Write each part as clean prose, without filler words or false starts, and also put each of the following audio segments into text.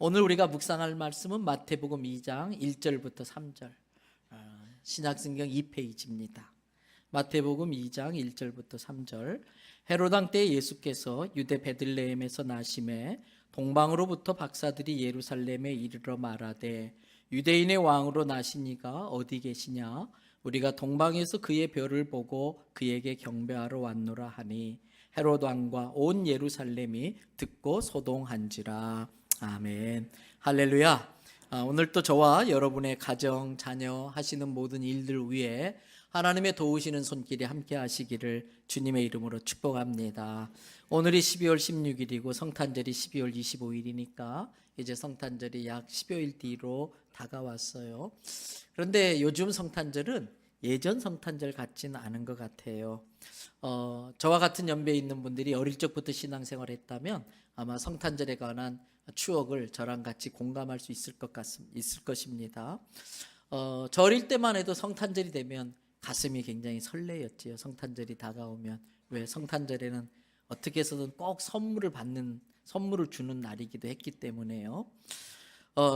오늘 우리가 묵상할 말씀은 마태복음 2장 1절부터 3절, 신약성경 2페이지입니다. 마태복음 2장 1절부터 3절. 헤롯 왕 때 예수께서 유대 베들레헴에서 나심에 동방으로부터 박사들이 예루살렘에 이르러 말하되 유대인의 왕으로 나시니가 어디 계시냐? 우리가 동방에서 그의 별을 보고 그에게 경배하러 왔노라 하니 헤롯 왕과 온 예루살렘이 듣고 소동한지라. 아멘. 할렐루야. 오늘 또 저와 여러분의 가정, 자녀 하시는 모든 일들 위에 하나님의 도우시는 손길이 함께 하시기를 주님의 이름으로 축복합니다. 오늘이 12월 16일이고 성탄절이 12월 25일이니까 이제 성탄절이 약 10여일 뒤로 다가왔어요. 그런데 요즘 성탄절은 예전 성탄절 같지는 않은 것 같아요. 저와 같은 연배에 있는 분들이 어릴 적부터 신앙생활을 했다면 아마 성탄절에 관한 추억을 저랑 같이 공감할 수 있을 것입니다. 저 어릴 때만 해도 성탄절이 되면 가슴이 굉장히 설레였지요. 성탄절이 다가오면. 왜? 성탄절에는 어떻게 해서든 꼭 선물을 주는 날이기도 했기 때문에요.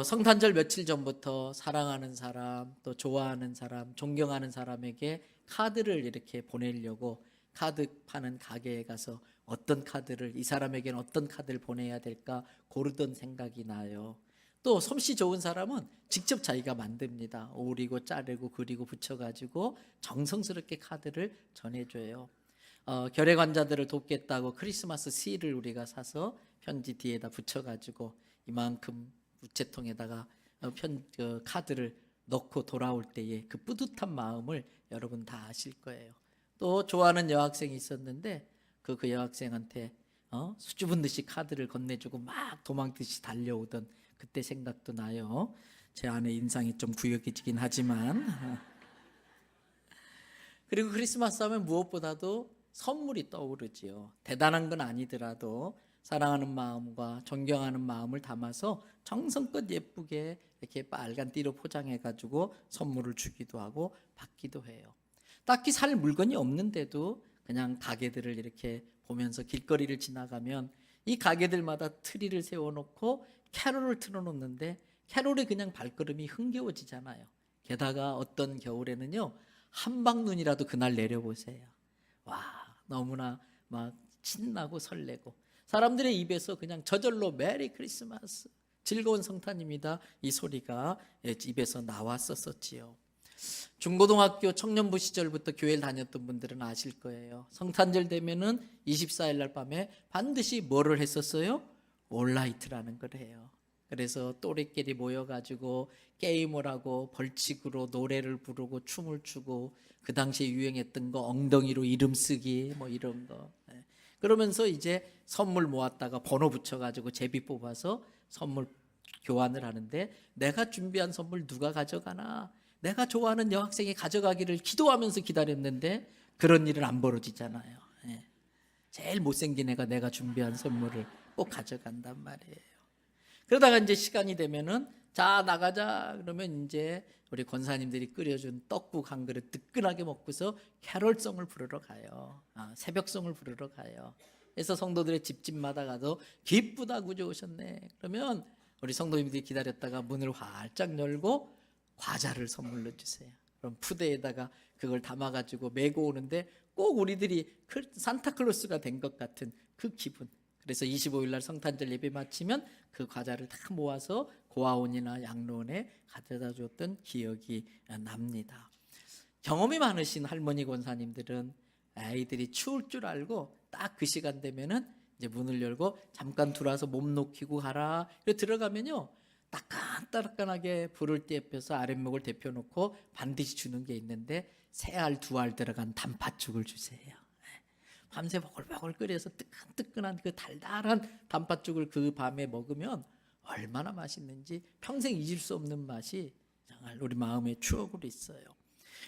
성탄절 며칠 전부터 사랑하는 사람, 또 좋아하는 사람, 존경하는 사람에게 카드를 이렇게 보내려고 카드 파는 가게에 가서 어떤 카드를, 이 사람에게는 어떤 카드를 보내야 될까 고르던 생각이 나요. 또 솜씨 좋은 사람은 직접 자기가 만듭니다. 오리고 자르고 그리고 붙여가지고 정성스럽게 카드를 전해줘요. 결핵환자들을 돕겠다고 크리스마스 실을 우리가 사서 편지 뒤에다 붙여가지고 이만큼 우체통에다가 카드를 넣고 돌아올 때의 그 뿌듯한 마음을 여러분 다 아실 거예요. 또 좋아하는 여학생이 있었는데 그 여학생한테 수줍은 듯이 카드를 건네주고 막 도망듯이 달려오던 그때 생각도 나요. 제 안에 인상이 좀 구역해지긴 하지만 그리고 크리스마스 하면 무엇보다도 선물이 떠오르지요. 대단한 건 아니더라도 사랑하는 마음과 존경하는 마음을 담아서 정성껏 예쁘게 이렇게 빨간 띠로 포장해가지고 선물을 주기도 하고 받기도 해요. 딱히 살 물건이 없는데도 그냥 가게들을 이렇게 보면서 길거리를 지나가면 이 가게들마다 트리를 세워놓고 캐롤을 틀어놓는데 캐롤에 그냥 발걸음이 흥겨워지잖아요. 게다가 어떤 겨울에는요, 한방눈이라도 그날 내려보세요. 와, 너무나 막 신나고 설레고 사람들의 입에서 그냥 저절로 메리 크리스마스, 즐거운 성탄입니다, 이 소리가 입에서 나왔었지요. 중고등학교 청년부 시절부터 교회를 다녔던 분들은 아실 거예요. 성탄절 되면은 24일 날 밤에 반드시 뭐를 했었어요? 올라이트라는 걸 해요. 그래서 또래끼리 모여가지고 게임을 하고 벌칙으로 노래를 부르고 춤을 추고 그 당시에 유행했던 거 엉덩이로 이름 쓰기 뭐 이런 거. 그러면서 이제 선물 모았다가 번호 붙여가지고 제비 뽑아서 선물 교환을 하는데 내가 준비한 선물 누가 가져가나, 내가 좋아하는 여학생이 가져가기를 기도하면서 기다렸는데 그런 일은 안 벌어지잖아요. 제일 못생긴 애가 내가 준비한 선물을 꼭 가져간단 말이에요. 그러다가 이제 시간이 되면은 자 나가자 그러면 이제 우리 권사님들이 끓여준 떡국 한 그릇 뜨끈하게 먹고서 캐롤송을 부르러 가요. 새벽송을 부르러 가요. 그래서 성도들의 집집마다 가도 기쁘다 구주 오셨네. 그러면 우리 성도님들이 기다렸다가 문을 활짝 열고 과자를 선물로 주세요. 그럼 푸대에다가 그걸 담아가지고 메고 오는데 꼭 우리들이 산타클로스가 된 것 같은 그 기분. 그래서 25일 날 성탄절 예배 마치면 그 과자를 다 모아서 고아원이나 양로원에 가져다 줬던 기억이 납니다. 경험이 많으신 할머니 권사님들은 아이들이 추울 줄 알고 딱 그 시간 되면은 이제 문을 열고 잠깐 들어와서 몸 녹이고 가라. 그리고 들어가면요, 따끈따끈하게 불을 때 옆에서 아랫목을 데펴놓고 반드시 주는 게 있는데 세 알 두 알 들어간 단팥죽을 주세요. 밤새 버글버글 끓여서 뜨끈뜨끈한 그 달달한 단팥죽을 그 밤에 먹으면 얼마나 맛있는지 평생 잊을 수 없는 맛이 정말 우리 마음의 추억으로 있어요.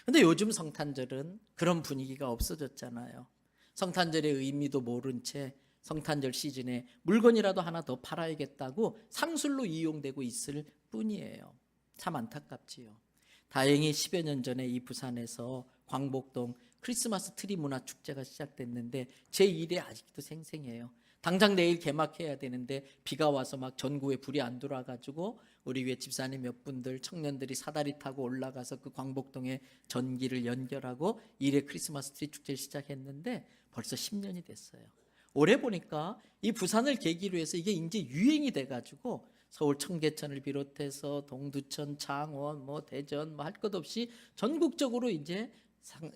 근데 요즘 성탄절은 그런 분위기가 없어졌잖아요. 성탄절의 의미도 모른 채 성탄절 시즌에 물건이라도 하나 더 팔아야겠다고 상술로 이용되고 있을 뿐이에요. 참 안타깝지요. 다행히 10여 년 전에 이 부산에서 광복동 크리스마스 트리 문화 축제가 시작됐는데 제 일에 아직도 생생해요. 당장 내일 개막해야 되는데 비가 와서 막 전구에 불이 안 들어와가지고 우리 위에 집사님 몇 분들 청년들이 사다리 타고 올라가서 그 광복동에 전기를 연결하고 일회 크리스마스 트리 축제를 시작했는데 벌써 10년이 됐어요. 올해 보니까 이 부산을 계기로 해서 이게 이제 유행이 돼가지고 서울 청계천을 비롯해서 동두천, 창원, 대전 할 것 없이 전국적으로 이제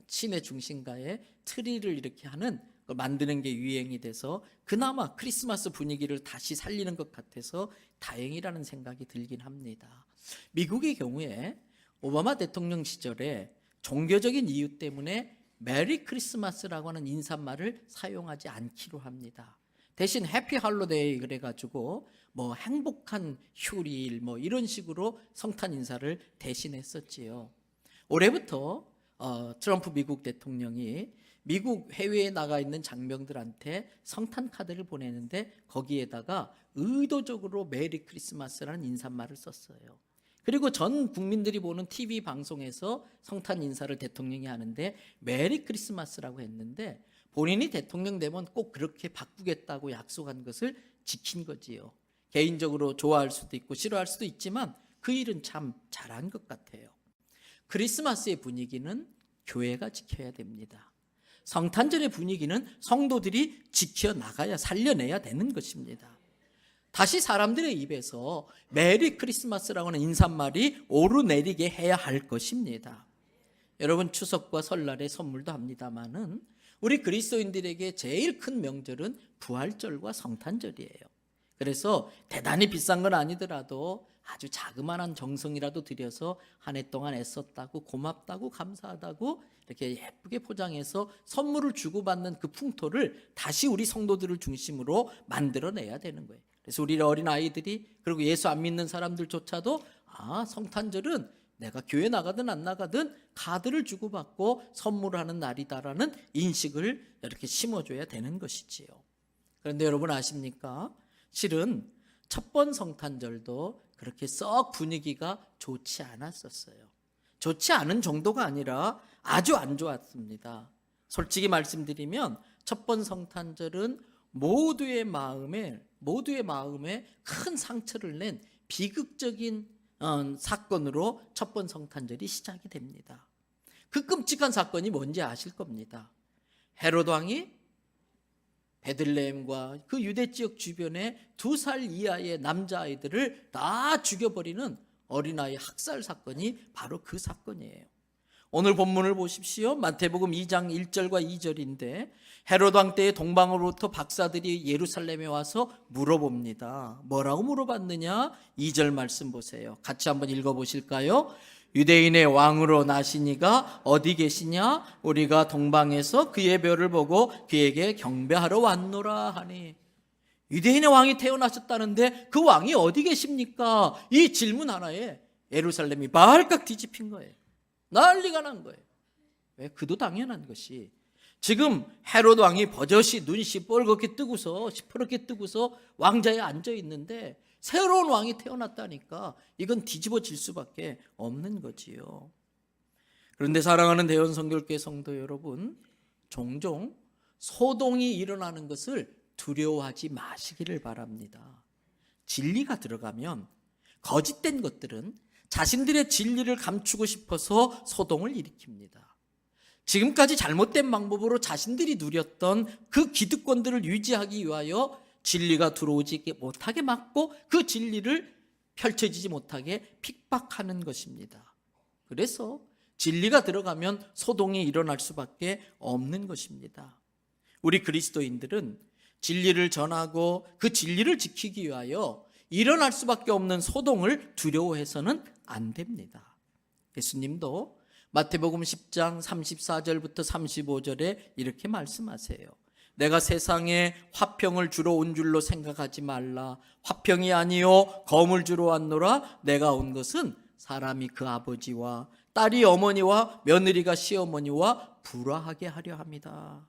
시내 중심가에 트리를 이렇게 하는 걸 만드는 게 유행이 돼서 그나마 크리스마스 분위기를 다시 살리는 것 같아서 다행이라는 생각이 들긴 합니다. 미국의 경우에 오바마 대통령 시절에 종교적인 이유 때문에 메리 크리스마스라고 하는 인사말을 사용하지 않기로 합니다. 대신 해피 할로데이 그래가지고 행복한 휴일 이런 식으로 성탄 인사를 대신했었지요. 올해부터 트럼프 미국 대통령이 미국 해외에 나가 있는 장병들한테 성탄 카드를 보내는데 거기에다가 의도적으로 메리 크리스마스라는 인사말을 썼어요. 그리고 전 국민들이 보는 TV 방송에서 성탄 인사를 대통령이 하는데 메리 크리스마스라고 했는데 본인이 대통령 되면 꼭 그렇게 바꾸겠다고 약속한 것을 지킨 거지요. 개인적으로 좋아할 수도 있고 싫어할 수도 있지만 그 일은 참 잘한 것 같아요. 크리스마스의 분위기는 교회가 지켜야 됩니다. 성탄절의 분위기는 성도들이 지켜나가야 살려내야 되는 것입니다. 다시 사람들의 입에서 메리 크리스마스라고 하는 인사말이 오르내리게 해야 할 것입니다. 여러분 추석과 설날에 선물도 합니다마는 우리 그리스도인들에게 제일 큰 명절은 부활절과 성탄절이에요. 그래서 대단히 비싼 건 아니더라도 아주 자그마한 정성이라도 들여서 한 해 동안 애썼다고 고맙다고 감사하다고 이렇게 예쁘게 포장해서 선물을 주고받는 그 풍토를 다시 우리 성도들을 중심으로 만들어내야 되는 거예요. 그래서 우리 어린 아이들이 그리고 예수 안 믿는 사람들조차도 성탄절은 내가 교회 나가든 안 나가든 카드를 주고받고 선물하는 날이다라는 인식을 이렇게 심어줘야 되는 것이지요. 그런데 여러분 아십니까? 실은 첫 번 성탄절도 그렇게 썩 분위기가 좋지 않았었어요. 좋지 않은 정도가 아니라 아주 안 좋았습니다. 솔직히 말씀드리면 첫 번 성탄절은 모두의 마음에 큰 상처를 낸 비극적인 사건으로 첫 번 성탄절이 시작이 됩니다. 그 끔찍한 사건이 뭔지 아실 겁니다. 헤롯 왕이 베들레헴과 그 유대 지역 주변에 2살 이하의 남자아이들을 다 죽여버리는 어린아이 학살 사건이 바로 그 사건이에요. 오늘 본문을 보십시오. 마태복음 2장 1절과 2절인데 헤롯 왕 때의 동방으로부터 박사들이 예루살렘에 와서 물어봅니다. 뭐라고 물어봤느냐? 2절 말씀 보세요. 같이 한번 읽어보실까요? 유대인의 왕으로 나시니가 어디 계시냐? 우리가 동방에서 그의 별을 보고 그에게 경배하러 왔노라 하니. 유대인의 왕이 태어나셨다는데 그 왕이 어디 계십니까? 이 질문 하나에 예루살렘이 발칵 뒤집힌 거예요. 난리가 난 거예요. 왜? 그도 당연한 것이 지금 헤롯 왕이 버젓이 눈이 시뻘겋게 뜨고서 시퍼렇게 뜨고서 왕자에 앉아 있는데 새로운 왕이 태어났다니까 이건 뒤집어질 수밖에 없는 거지요. 그런데 사랑하는 대원성결교회 성도 여러분, 종종 소동이 일어나는 것을 두려워하지 마시기를 바랍니다. 진리가 들어가면 거짓된 것들은 자신들의 진리를 감추고 싶어서 소동을 일으킵니다. 지금까지 잘못된 방법으로 자신들이 누렸던 그 기득권들을 유지하기 위하여 진리가 들어오지 못하게 막고 그 진리를 펼쳐지지 못하게 핍박하는 것입니다. 그래서 진리가 들어가면 소동이 일어날 수밖에 없는 것입니다. 우리 그리스도인들은 진리를 전하고 그 진리를 지키기 위하여 일어날 수밖에 없는 소동을 두려워해서는 안 됩니다. 예수님도 마태복음 10장 34절부터 35절에 이렇게 말씀하세요. 내가 세상에 화평을 주러 온 줄로 생각하지 말라. 화평이 아니요 검을 주러 왔노라. 내가 온 것은 사람이 그 아버지와 딸이 어머니와 며느리가 시어머니와 불화하게 하려 합니다.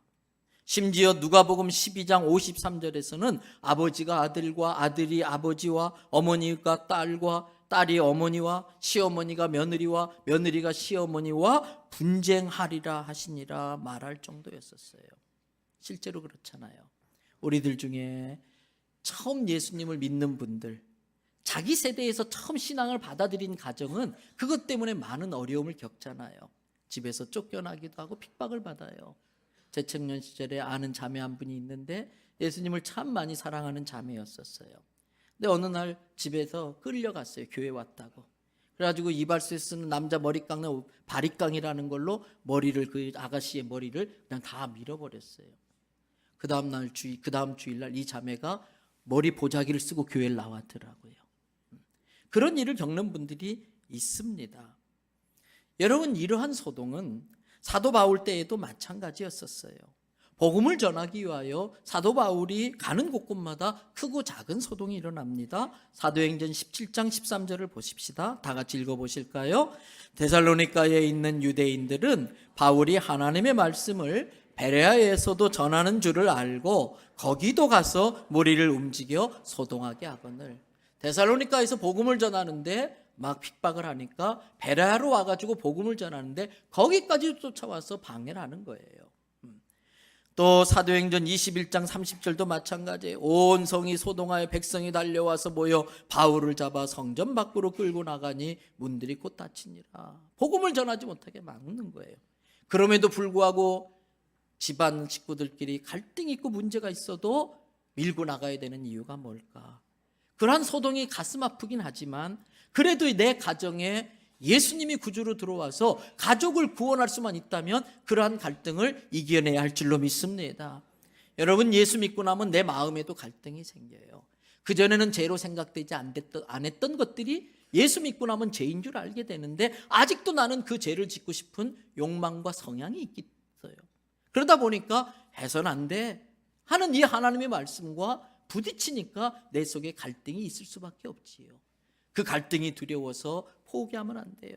심지어 누가복음 12장 53절에서는 아버지가 아들과 아들이 아버지와 어머니가 딸과 딸이 어머니와 시어머니가 며느리와 며느리가 시어머니와 분쟁하리라 하시니라 말할 정도였었어요. 실제로 그렇잖아요. 우리들 중에 처음 예수님을 믿는 분들, 자기 세대에서 처음 신앙을 받아들인 가정은 그것 때문에 많은 어려움을 겪잖아요. 집에서 쫓겨나기도 하고 핍박을 받아요. 제 청년 시절에 아는 자매 한 분이 있는데 예수님을 참 많이 사랑하는 자매였었어요. 근데 어느 날 집에서 끌려갔어요. 교회 왔다고. 그래가지고 이발소에 쓰는 남자 머리 깎는 바리깡이라는 걸로 머리를, 그 아가씨의 머리를 그냥 다 밀어버렸어요. 그 다음 주일날 이 자매가 머리 보자기를 쓰고 교회를 나왔더라고요. 그런 일을 겪는 분들이 있습니다. 여러분, 이러한 소동은 사도 바울 때에도 마찬가지였었어요. 복음을 전하기 위하여 사도 바울이 가는 곳곳마다 크고 작은 소동이 일어납니다. 사도행전 17장 13절을 보십시다. 다 같이 읽어보실까요? 데살로니가에 있는 유대인들은 바울이 하나님의 말씀을 베레아에서도 전하는 줄을 알고 거기도 가서 무리를 움직여 소동하게 하거늘. 데살로니가에서 복음을 전하는데 막 핍박을 하니까 베레아로 와가지고 복음을 전하는데 거기까지 쫓아와서 방해를 하는 거예요. 또 사도행전 21장 30절도 마찬가지예요. 온 성이 소동하여 백성이 달려와서 모여 바울을 잡아 성전 밖으로 끌고 나가니 문들이 곧 닫히니라. 복음을 전하지 못하게 막는 거예요. 그럼에도 불구하고 집안 식구들끼리 갈등이 있고 문제가 있어도 밀고 나가야 되는 이유가 뭘까? 그러한 소동이 가슴 아프긴 하지만 그래도 내 가정에 예수님이 구주로 들어와서 가족을 구원할 수만 있다면 그러한 갈등을 이겨내야 할 줄로 믿습니다. 여러분, 예수 믿고 나면 내 마음에도 갈등이 생겨요. 그전에는 죄로 생각되지 않았던 것들이 예수 믿고 나면 죄인 줄 알게 되는데 아직도 나는 그 죄를 짓고 싶은 욕망과 성향이 있어요. 그러다 보니까 해서는 안 돼 하는 이 하나님의 말씀과 부딪히니까 내 속에 갈등이 있을 수밖에 없지요. 그 갈등이 두려워서 포기하면 안 돼요.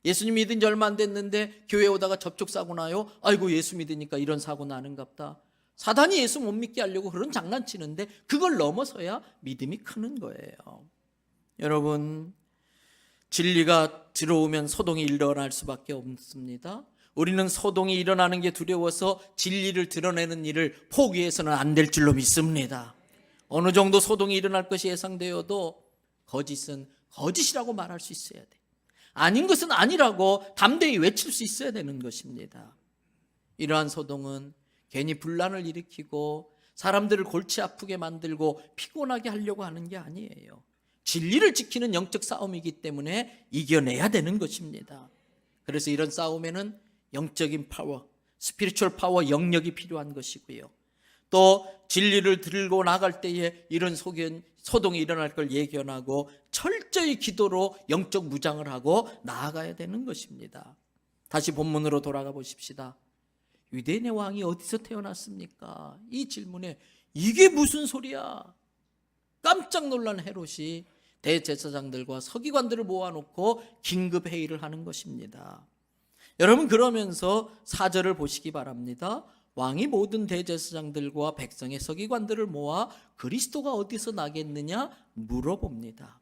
예수님 믿은 지 얼마 안 됐는데 교회 오다가 접촉사고 나요. 아이고, 예수 믿으니까 이런 사고 나는갑다. 사단이 예수 못 믿게 하려고 그런 장난치는데 그걸 넘어서야 믿음이 크는 거예요. 여러분, 진리가 들어오면 소동이 일어날 수밖에 없습니다. 우리는 소동이 일어나는 게 두려워서 진리를 드러내는 일을 포기해서는 안 될 줄로 믿습니다. 어느 정도 소동이 일어날 것이 예상되어도 거짓은 거짓이라고 말할 수 있어야 돼. 아닌 것은 아니라고 담대히 외칠 수 있어야 되는 것입니다. 이러한 소동은 괜히 분란을 일으키고 사람들을 골치 아프게 만들고 피곤하게 하려고 하는 게 아니에요. 진리를 지키는 영적 싸움이기 때문에 이겨내야 되는 것입니다. 그래서 이런 싸움에는 영적인 파워, 스피리추얼 파워, 영역이 필요한 것이고요. 또 진리를 들고 나갈 때에 이런 소동이 일어날 걸 예견하고 철저히 기도로 영적 무장을 하고 나아가야 되는 것입니다. 다시 본문으로 돌아가 보십시다. 유대인의 왕이 어디서 태어났습니까? 이 질문에 이게 무슨 소리야? 깜짝 놀란 헤롯이 대제사장들과 서기관들을 모아놓고 긴급 회의를 하는 것입니다. 여러분, 그러면서 4절을 보시기 바랍니다. 왕이 모든 대제사장들과 백성의 서기관들을 모아 그리스도가 어디서 나겠느냐 물어봅니다.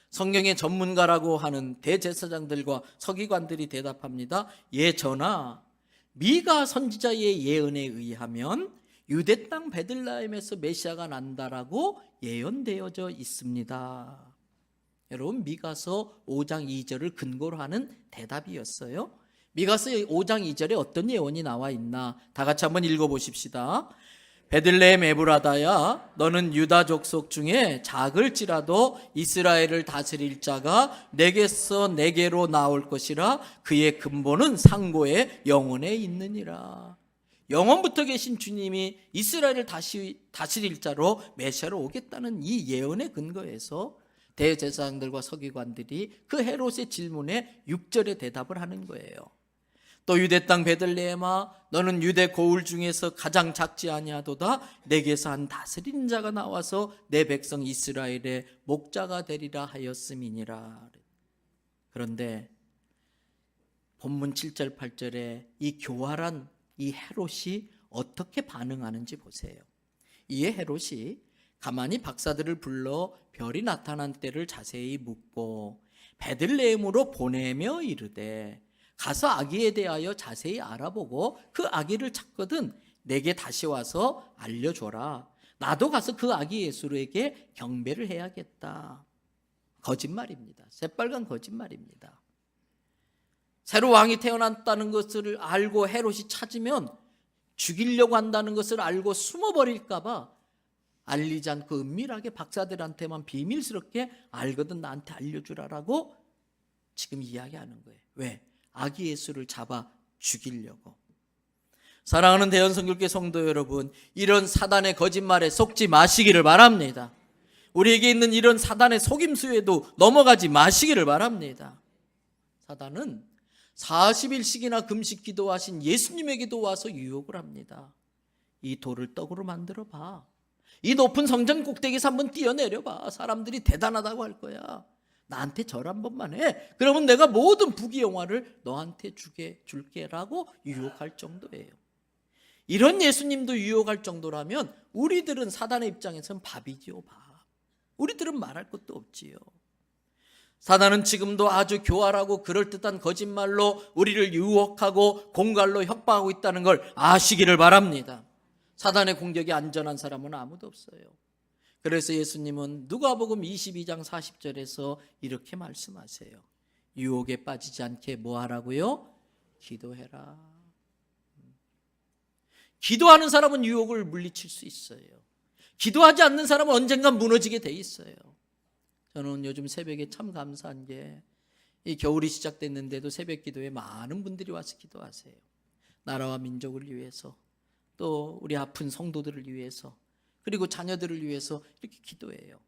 성경의 전문가라고 하는 대제사장들과 서기관들이 대답합니다. 예, 전하, 미가 선지자의 예언에 의하면 유대 땅 베들레헴에서 메시아가 난다라고 예언되어져 있습니다. 여러분, 미가서 5장 2절을 근거로 하는 대답이었어요. 미가서 5장 2절에 어떤 예언이 나와 있나? 다 같이 한번 읽어보십시다. 베들레헴 에브라다야, 너는 유다 족속 중에 작을지라도 이스라엘을 다스릴 자가 내게서 내게로 나올 것이라. 그의 근본은 상고의 영원에 있느니라. 영원부터 계신 주님이 이스라엘을 다스릴 자로 메시아로 오겠다는 이 예언의 근거에서 대제사장들과 서기관들이 그 헤롯의 질문에 6절에 대답을 하는 거예요. 또 유대 땅 베들레헴아, 너는 유대 고을 중에서 가장 작지 아니하도다. 내게서 한 다스리는 자가 나와서 내 백성 이스라엘의 목자가 되리라 하였음이니라. 그런데 본문 7절 8절에 이 교활한 이 헤롯이 어떻게 반응하는지 보세요. 이에 헤롯이 가만히 박사들을 불러 별이 나타난 때를 자세히 묻고 베들레헴으로 보내며 이르되, 가서 아기에 대하여 자세히 알아보고 그 아기를 찾거든 내게 다시 와서 알려줘라. 나도 가서 그 아기 예수에게 경배를 해야겠다. 거짓말입니다. 새빨간 거짓말입니다. 새로 왕이 태어났다는 것을 알고 헤롯이 찾으면 죽이려고 한다는 것을 알고 숨어버릴까 봐 알리지 않고 은밀하게 박사들한테만 비밀스럽게 알거든 나한테 알려주라라고 지금 이야기하는 거예요. 왜? 아기 예수를 잡아 죽이려고. 사랑하는 대연성교회 성도 여러분, 이런 사단의 거짓말에 속지 마시기를 바랍니다. 우리에게 있는 이런 사단의 속임수에도 넘어가지 마시기를 바랍니다. 사단은 40일씩이나 금식 기도하신 예수님에게도 와서 유혹을 합니다. 이 돌을 떡으로 만들어 봐. 이 높은 성전 꼭대기에서 한번 뛰어내려 봐. 사람들이 대단하다고 할 거야. 나한테 절 한 번만 해. 그러면 내가 모든 부귀영화를 너한테 줄게라고 유혹할 정도예요. 이런 예수님도 유혹할 정도라면 우리들은 사단의 입장에서는 밥이지요, 밥. 우리들은 말할 것도 없지요. 사단은 지금도 아주 교활하고 그럴듯한 거짓말로 우리를 유혹하고 공갈로 협박하고 있다는 걸 아시기를 바랍니다. 사단의 공격이 안전한 사람은 아무도 없어요. 그래서 예수님은 누가복음 22장 40절에서 이렇게 말씀하세요. 유혹에 빠지지 않게 뭐 하라고요? 기도해라. 기도하는 사람은 유혹을 물리칠 수 있어요. 기도하지 않는 사람은 언젠간 무너지게 돼 있어요. 저는 요즘 새벽에 참 감사한 게 이 겨울이 시작됐는데도 새벽 기도에 많은 분들이 와서 기도하세요. 나라와 민족을 위해서, 또 우리 아픈 성도들을 위해서, 그리고 자녀들을 위해서 이렇게 기도해요.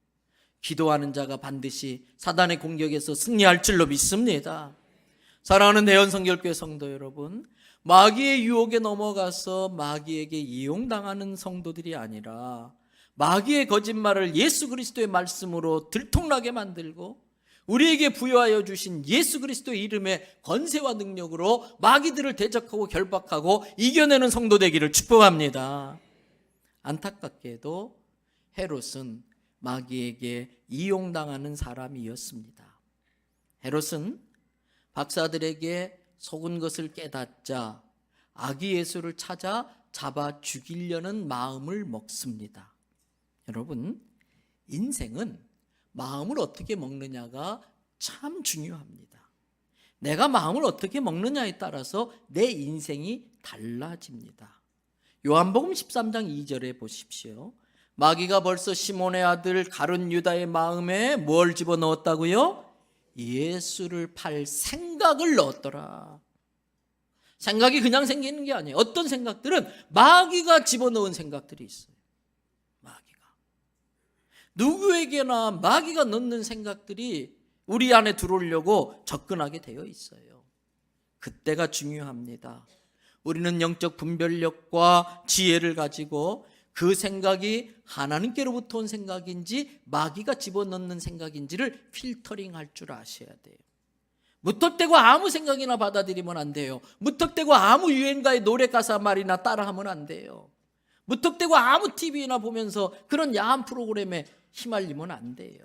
기도하는 자가 반드시 사단의 공격에서 승리할 줄로 믿습니다. 사랑하는 대연성결교회 성도 여러분, 마귀의 유혹에 넘어가서 마귀에게 이용당하는 성도들이 아니라 마귀의 거짓말을 예수 그리스도의 말씀으로 들통나게 만들고 우리에게 부여하여 주신 예수 그리스도의 이름의 권세와 능력으로 마귀들을 대적하고 결박하고 이겨내는 성도 되기를 축복합니다. 안타깝게도 헤롯은 마귀에게 이용당하는 사람이었습니다. 헤롯은 박사들에게 속은 것을 깨닫자 아기 예수를 찾아 잡아 죽이려는 마음을 먹습니다. 여러분, 인생은 마음을 어떻게 먹느냐가 참 중요합니다. 내가 마음을 어떻게 먹느냐에 따라서 내 인생이 달라집니다. 요한복음 13장 2절에 보십시오. 마귀가 벌써 시몬의 아들 가룟 유다의 마음에 뭘 집어넣었다고요? 예수를 팔 생각을 넣었더라. 생각이 그냥 생기는 게 아니에요. 어떤 생각들은 마귀가 집어넣은 생각들이 있어요. 마귀가. 누구에게나 마귀가 넣는 생각들이 우리 안에 들어오려고 접근하게 되어 있어요. 그때가 중요합니다. 우리는 영적 분별력과 지혜를 가지고 그 생각이 하나님께로부터 온 생각인지 마귀가 집어넣는 생각인지를 필터링할 줄 아셔야 돼요. 무턱대고 아무 생각이나 받아들이면 안 돼요. 무턱대고 아무 유행가의 노래 가사 말이나 따라하면 안 돼요. 무턱대고 아무 TV나 보면서 그런 야한 프로그램에 휘말리면 안 돼요.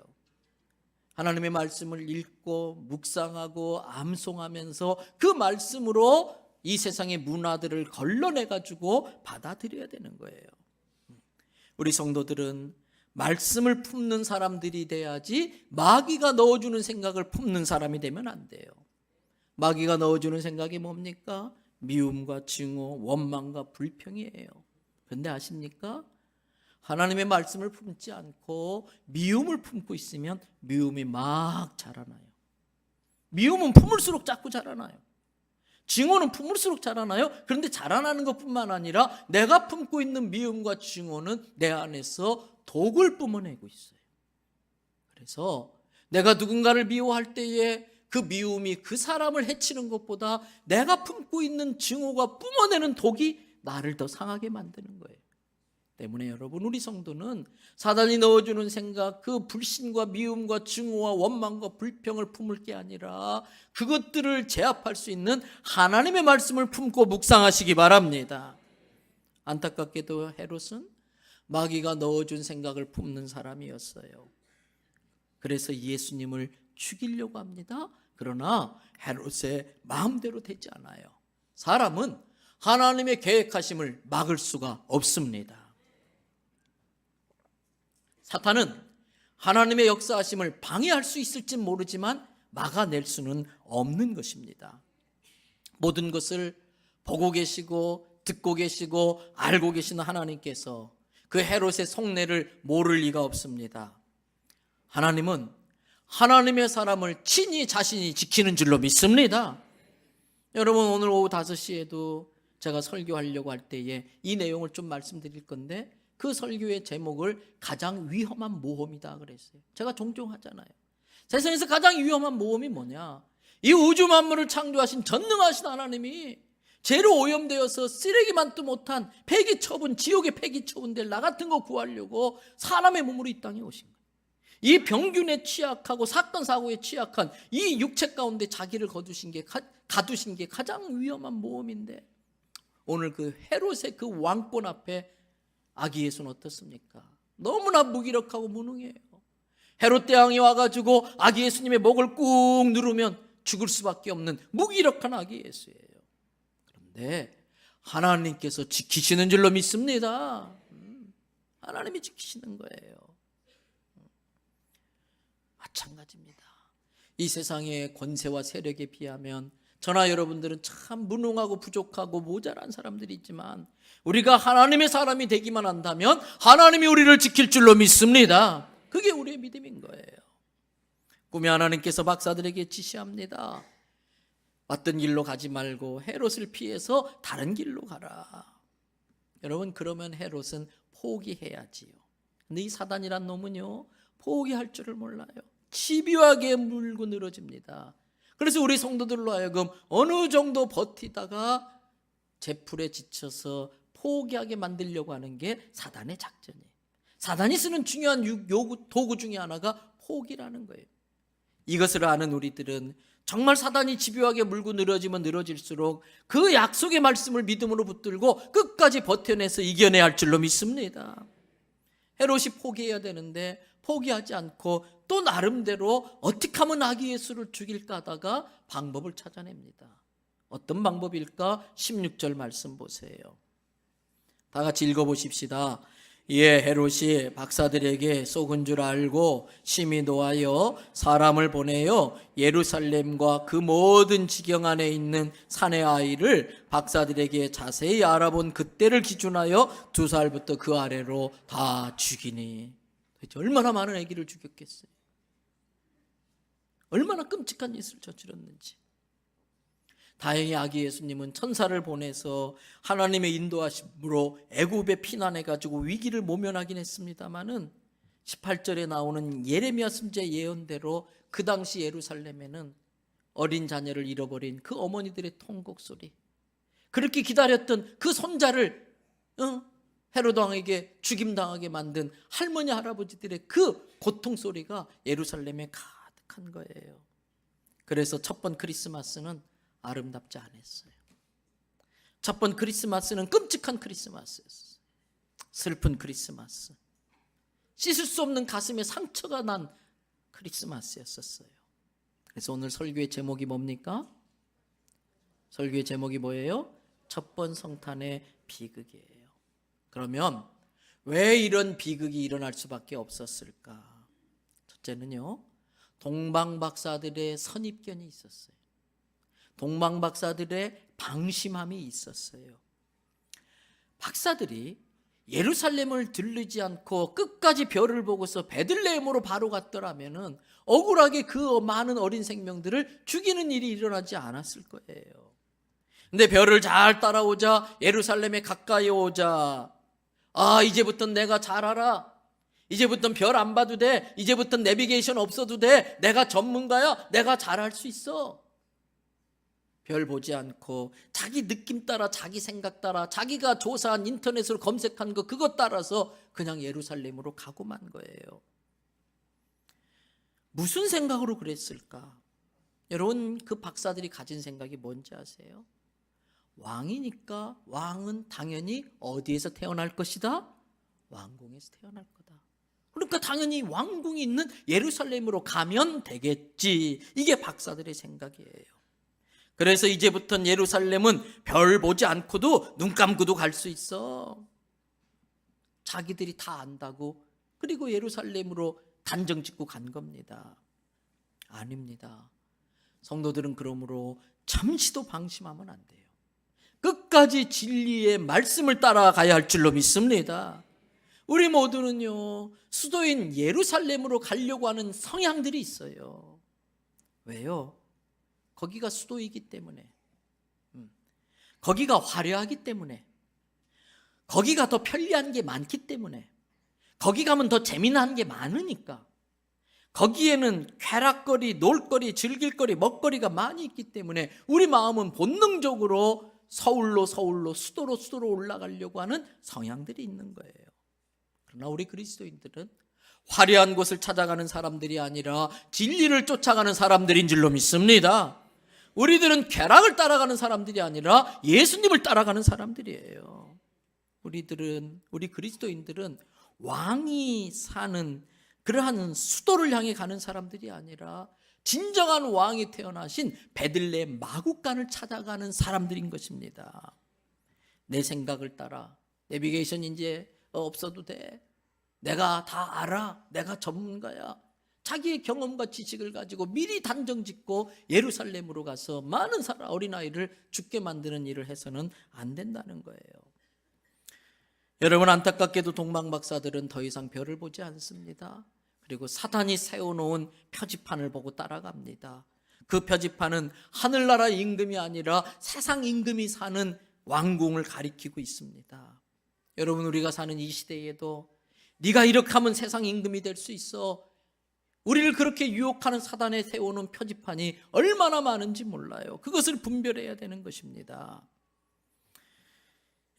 하나님의 말씀을 읽고 묵상하고 암송하면서 그 말씀으로 이 세상의 문화들을 걸러내가지고 받아들여야 되는 거예요. 우리 성도들은 말씀을 품는 사람들이 돼야지 마귀가 넣어주는 생각을 품는 사람이 되면 안 돼요. 마귀가 넣어주는 생각이 뭡니까? 미움과 증오, 원망과 불평이에요. 그런데 아십니까? 하나님의 말씀을 품지 않고 미움을 품고 있으면 미움이 막 자라나요. 미움은 품을수록 자꾸 자라나요. 증오는 품을수록 자라나요. 그런데 자라나는 것뿐만 아니라 내가 품고 있는 미움과 증오는 내 안에서 독을 뿜어내고 있어요. 그래서 내가 누군가를 미워할 때에 그 미움이 그 사람을 해치는 것보다 내가 품고 있는 증오가 뿜어내는 독이 나를 더 상하게 만드는 거예요. 때문에 여러분, 우리 성도는 사단이 넣어주는 생각, 그 불신과 미움과 증오와 원망과 불평을 품을 게 아니라 그것들을 제압할 수 있는 하나님의 말씀을 품고 묵상하시기 바랍니다. 안타깝게도 헤롯은 마귀가 넣어준 생각을 품는 사람이었어요. 그래서 예수님을 죽이려고 합니다. 그러나 헤롯의 마음대로 되지 않아요. 사람은 하나님의 계획하심을 막을 수가 없습니다. 사탄은 하나님의 역사하심을 방해할 수 있을지 모르지만 막아낼 수는 없는 것입니다. 모든 것을 보고 계시고 듣고 계시고 알고 계시는 하나님께서 그 헤롯의 속내를 모를 리가 없습니다. 하나님은 하나님의 사람을 친히 자신이 지키는 줄로 믿습니다. 여러분, 오늘 오후 5시에도 제가 설교하려고 할 때에 이 내용을 좀 말씀드릴 건데, 그 설교의 제목을 가장 위험한 모험이다 그랬어요. 제가 종종 하잖아요. 세상에서 가장 위험한 모험이 뭐냐? 이 우주 만물을 창조하신 전능하신 하나님이 죄로 오염되어서 쓰레기만도 못한 폐기 처분, 지옥의 폐기 처분될 나 같은 거 구하려고 사람의 몸으로 이 땅에 오신 거예요. 이 병균에 취약하고 사건 사고에 취약한 이 육체 가운데 자기를 가두신 게 가장 위험한 모험인데, 오늘 그 헤롯의 그 왕권 앞에 아기 예수는 어떻습니까? 너무나 무기력하고 무능해요. 헤롯 대왕이 와가지고 아기 예수님의 목을 꾹 누르면 죽을 수밖에 없는 무기력한 아기 예수예요. 그런데 하나님께서 지키시는 줄로 믿습니다. 하나님이 지키시는 거예요. 마찬가지입니다. 이 세상의 권세와 세력에 비하면 저나 여러분들은 참 무능하고 부족하고 모자란 사람들이 있지만, 우리가 하나님의 사람이 되기만 한다면 하나님이 우리를 지킬 줄로 믿습니다. 그게 우리의 믿음인 거예요. 꿈의 하나님께서 박사들에게 지시합니다. 왔던 길로 가지 말고 헤롯을 피해서 다른 길로 가라. 여러분, 그러면 헤롯은 포기해야지요. 근데 이 사단이란 놈은요, 포기할 줄을 몰라요. 집요하게 물고 늘어집니다. 그래서 우리 성도들로 하여금 어느 정도 버티다가 제풀에 지쳐서 포기하게 만들려고 하는 게 사단의 작전이에요. 사단이 쓰는 중요한 도구 중에 하나가 포기라는 거예요. 이것을 아는 우리들은 정말 사단이 집요하게 물고 늘어지면 늘어질수록 그 약속의 말씀을 믿음으로 붙들고 끝까지 버텨내서 이겨내야 할 줄로 믿습니다. 헤롯이 포기해야 되는데 포기하지 않고 또 나름대로 어떻게 하면 아기 예수를 죽일까 하다가 방법을 찾아냅니다. 어떤 방법일까? 16절 말씀 보세요. 다 같이 읽어보십시다. 이에 헤롯이 박사들에게 속은 줄 알고 심히 노하여 사람을 보내어 예루살렘과 그 모든 지경 안에 있는 산의 아이를 박사들에게 자세히 알아본 그때를 기준하여 2살부터 그 아래로 다 죽이니. 얼마나 많은 아기를 죽였겠어요. 얼마나 끔찍한 짓을 저질렀는지. 다행히 아기 예수님은 천사를 보내서 하나님의 인도하심으로 애굽에 피난해가지고 위기를 모면하긴 했습니다마는 18절에 나오는 예레미야 선지자 예언대로 그 당시 예루살렘에는 어린 자녀를 잃어버린 그 어머니들의 통곡 소리, 그렇게 기다렸던 그 손자를 헤롯 왕에게 죽임당하게 만든 할머니 할아버지들의 그 고통 소리가 예루살렘에 가득한 거예요. 그래서 첫 번 크리스마스는 아름답지 않았어요. 첫 번 크리스마스는 끔찍한 크리스마스였어요. 슬픈 크리스마스, 씻을 수 없는 가슴에 상처가 난 크리스마스였었어요. 그래서 오늘 설교의 제목이 뭡니까? 설교의 제목이 뭐예요? 첫 번 성탄의 비극이에요. 그러면 왜 이런 비극이 일어날 수밖에 없었을까? 첫째는요, 동방박사들의 선입견이 있었어요. 동방박사들의 방심함이 있었어요. 박사들이 예루살렘을 들르지 않고 끝까지 별을 보고서 베들레헴으로 바로 갔더라면은 억울하게 그 많은 어린 생명들을 죽이는 일이 일어나지 않았을 거예요. 근데 별을 잘 따라오자, 예루살렘에 가까이 오자, 이제부터 내가 잘 알아. 이제부터 별 안 봐도 돼. 이제부터 내비게이션 없어도 돼. 내가 전문가야. 내가 잘 할 수 있어. 별 보지 않고 자기 느낌 따라, 자기 생각 따라, 자기가 조사한 인터넷으로 검색한 거 그것 따라서 그냥 예루살렘으로 가고 만 거예요. 무슨 생각으로 그랬을까? 여러분, 그 박사들이 가진 생각이 뭔지 아세요? 왕이니까 왕은 당연히 어디에서 태어날 것이다? 왕궁에서 태어날 거다. 그러니까 당연히 왕궁이 있는 예루살렘으로 가면 되겠지. 이게 박사들의 생각이에요. 그래서 이제부터는 예루살렘은 별 보지 않고도 눈 감고도 갈 수 있어. 자기들이 다 안다고 그리고 예루살렘으로 단정 짓고 간 겁니다. 아닙니다. 성도들은 그러므로 잠시도 방심하면 안 돼요. 끝까지 진리의 말씀을 따라가야 할 줄로 믿습니다. 우리 모두는요, 수도인 예루살렘으로 가려고 하는 성향들이 있어요. 왜요? 거기가 수도이기 때문에, 거기가 화려하기 때문에, 거기가 더 편리한 게 많기 때문에, 거기 가면 더 재미난 게 많으니까, 거기에는 쾌락거리, 놀거리, 즐길거리, 먹거리가 많이 있기 때문에 우리 마음은 본능적으로 서울로 수도로 올라가려고 하는 성향들이 있는 거예요. 그러나 우리 그리스도인들은 화려한 곳을 찾아가는 사람들이 아니라 진리를 쫓아가는 사람들인 줄로 믿습니다. 우리들은 쾌락을 따라가는 사람들이 아니라 예수님을 따라가는 사람들이에요. 우리 그리스도인들은 왕이 사는 그러한 수도를 향해 가는 사람들이 아니라 진정한 왕이 태어나신 베들레헴 마구간을 찾아가는 사람들인 것입니다. 내 생각을 따라 내비게이션 이제 없어도 돼. 내가 다 알아. 내가 전문가야. 자기의 경험과 지식을 가지고 미리 단정 짓고 예루살렘으로 가서 많은 어린아이를 죽게 만드는 일을 해서는 안 된다는 거예요. 여러분, 안타깝게도 동방박사들은 더 이상 별을 보지 않습니다. 그리고 사단이 세워놓은 표지판을 보고 따라갑니다. 그 표지판은 하늘나라 임금이 아니라 세상 임금이 사는 왕궁을 가리키고 있습니다. 여러분, 우리가 사는 이 시대에도 네가 이렇게 하면 세상 임금이 될 수 있어, 우리를 그렇게 유혹하는 사단에 세워놓은 표지판이 얼마나 많은지 몰라요. 그것을 분별해야 되는 것입니다.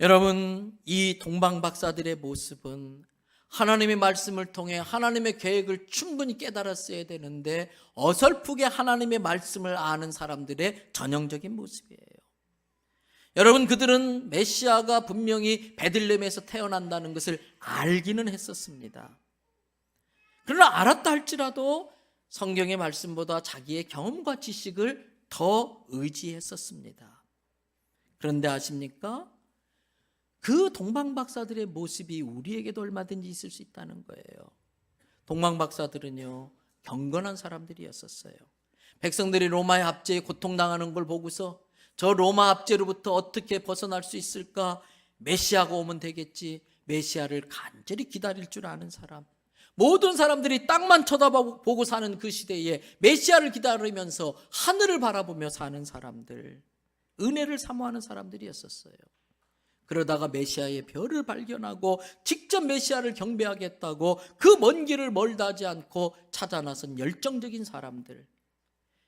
여러분, 이 동방박사들의 모습은 하나님의 말씀을 통해 하나님의 계획을 충분히 깨달았어야 되는데 어설프게 하나님의 말씀을 아는 사람들의 전형적인 모습이에요. 여러분, 그들은 메시아가 분명히 베들레헴에서 태어난다는 것을 알기는 했었습니다. 그러나 알았다 할지라도 성경의 말씀보다 자기의 경험과 지식을 더 의지했었습니다. 그런데 아십니까? 그 동방박사들의 모습이 우리에게도 얼마든지 있을 수 있다는 거예요. 동방박사들은요, 경건한 사람들이었었어요. 백성들이 로마의 압제에 고통당하는 걸 보고서 저 로마 압제로부터 어떻게 벗어날 수 있을까? 메시아가 오면 되겠지. 메시아를 간절히 기다릴 줄 아는 사람. 모든 사람들이 땅만 쳐다보고 사는 그 시대에 메시아를 기다리면서 하늘을 바라보며 사는 사람들, 은혜를 사모하는 사람들이었었어요. 그러다가 메시아의 별을 발견하고 직접 메시아를 경배하겠다고 그 먼 길을 멀다 하지 않고 찾아 나선 열정적인 사람들,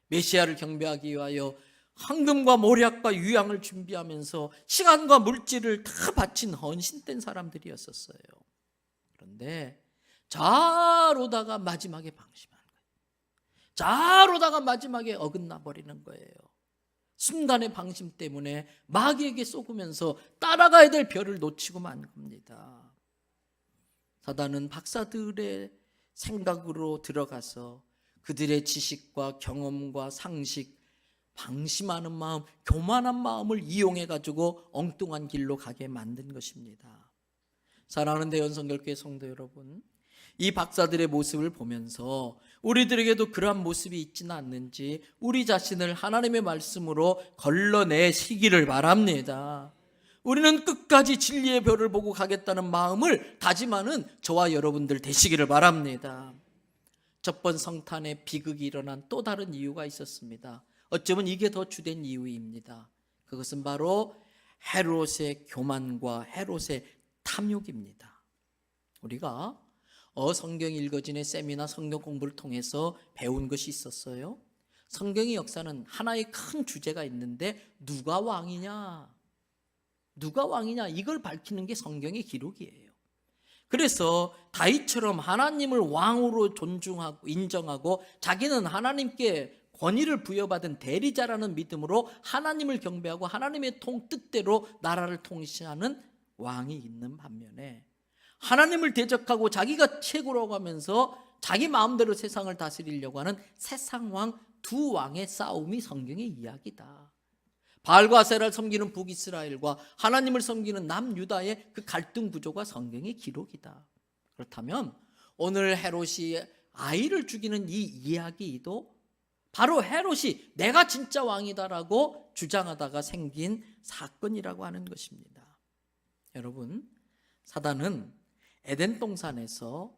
메시아를 경배하기 위하여 황금과 모략과 유향을 준비하면서 시간과 물질을 다 바친 헌신된 사람들이었었어요. 그런데 잘 오다가 마지막에 방심하는 거예요. 잘 오다가 마지막에 어긋나 버리는 거예요. 순간의 방심 때문에 마귀에게 쏘으면서 따라가야 될 별을 놓치고 만 겁니다. 사단은 박사들의 생각으로 들어가서 그들의 지식과 경험과 상식, 방심하는 마음, 교만한 마음을 이용해가지고 엉뚱한 길로 가게 만든 것입니다. 사랑하는 대연성결교회 성도 여러분, 이 박사들의 모습을 보면서 우리들에게도 그러한 모습이 있지는 않는지 우리 자신을 하나님의 말씀으로 걸러내시기를 바랍니다. 우리는 끝까지 진리의 별을 보고 가겠다는 마음을 다짐하는 저와 여러분들 되시기를 바랍니다. 첫 번 성탄의 비극이 일어난 또 다른 이유가 있었습니다. 어쩌면 이게 더 주된 이유입니다. 그것은 바로 헤롯의 교만과 헤롯의 탐욕입니다. 우리가 성경 읽어진의 세미나 성경 공부를 통해서 배운 것이 있었어요. 성경의 역사는 하나의 큰 주제가 있는데 누가 왕이냐 이걸 밝히는 게 성경의 기록이에요. 그래서 다윗처럼 하나님을 왕으로 존중하고 인정하고 자기는 하나님께 권위를 부여받은 대리자라는 믿음으로 하나님을 경배하고 하나님의 뜻대로 나라를 통치하는 왕이 있는 반면에 하나님을 대적하고 자기가 최고라고 하면서 자기 마음대로 세상을 다스리려고 하는 세상왕 두 왕의 싸움이 성경의 이야기다. 바알과 아세라를 섬기는 북이스라엘과 하나님을 섬기는 남유다의 그 갈등 구조가 성경의 기록이다. 그렇다면 오늘 헤롯이 아이를 죽이는 이 이야기도 바로 헤롯이 내가 진짜 왕이다라고 주장하다가 생긴 사건이라고 하는 것입니다. 여러분, 사단은 에덴 동산에서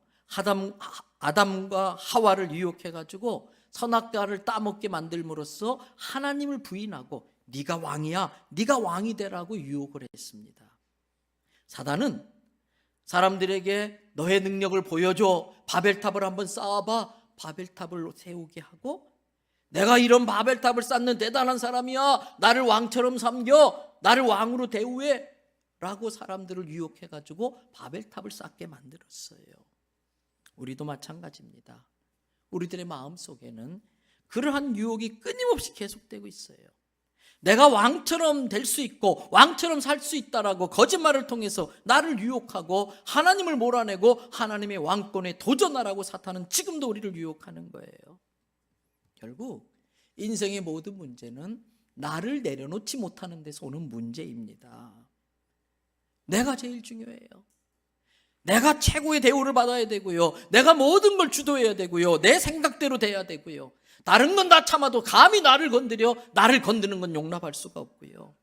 아담과 하와를 유혹해가지고 선악과를 따먹게 만들므로써 하나님을 부인하고 네가 왕이야, 네가 왕이 되라고 유혹을 했습니다. 사단은 사람들에게 너의 능력을 보여줘, 바벨탑을 한번 쌓아봐, 바벨탑을 세우게 하고 내가 이런 바벨탑을 쌓는 대단한 사람이야, 나를 왕처럼 섬겨, 나를 왕으로 대우해 라고 사람들을 유혹해가지고 바벨탑을 쌓게 만들었어요. 우리도 마찬가지입니다. 우리들의 마음속에는 그러한 유혹이 끊임없이 계속되고 있어요. 내가 왕처럼 될 수 있고 왕처럼 살 수 있다라고 거짓말을 통해서 나를 유혹하고 하나님을 몰아내고 하나님의 왕권에 도전하라고 사탄은 지금도 우리를 유혹하는 거예요. 결국 인생의 모든 문제는 나를 내려놓지 못하는 데서 오는 문제입니다. 내가 제일 중요해요. 내가 최고의 대우를 받아야 되고요, 내가 모든 걸 주도해야 되고요, 내 생각대로 돼야 되고요, 다른 건 다 참아도 감히 나를 건드려 나를 건드는 건 용납할 수가 없고요.